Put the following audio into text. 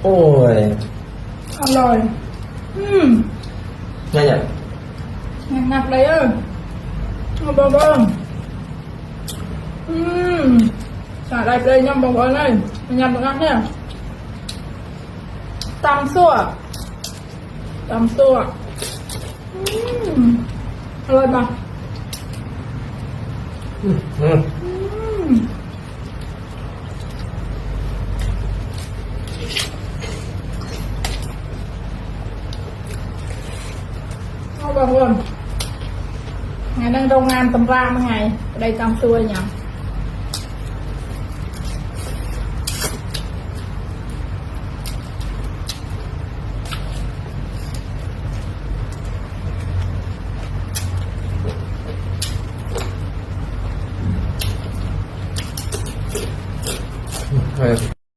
โอ้ยอร่อยง่ายจังหนักเลยเอาเบาๆอะไรเลยยำเบาๆเลยยำแบบนั้นเนี่ยตำซั่วอร่อยปะเอาแบบว่าไงนั่งโรงงานตำราไงได้ตำซั่วอย่าง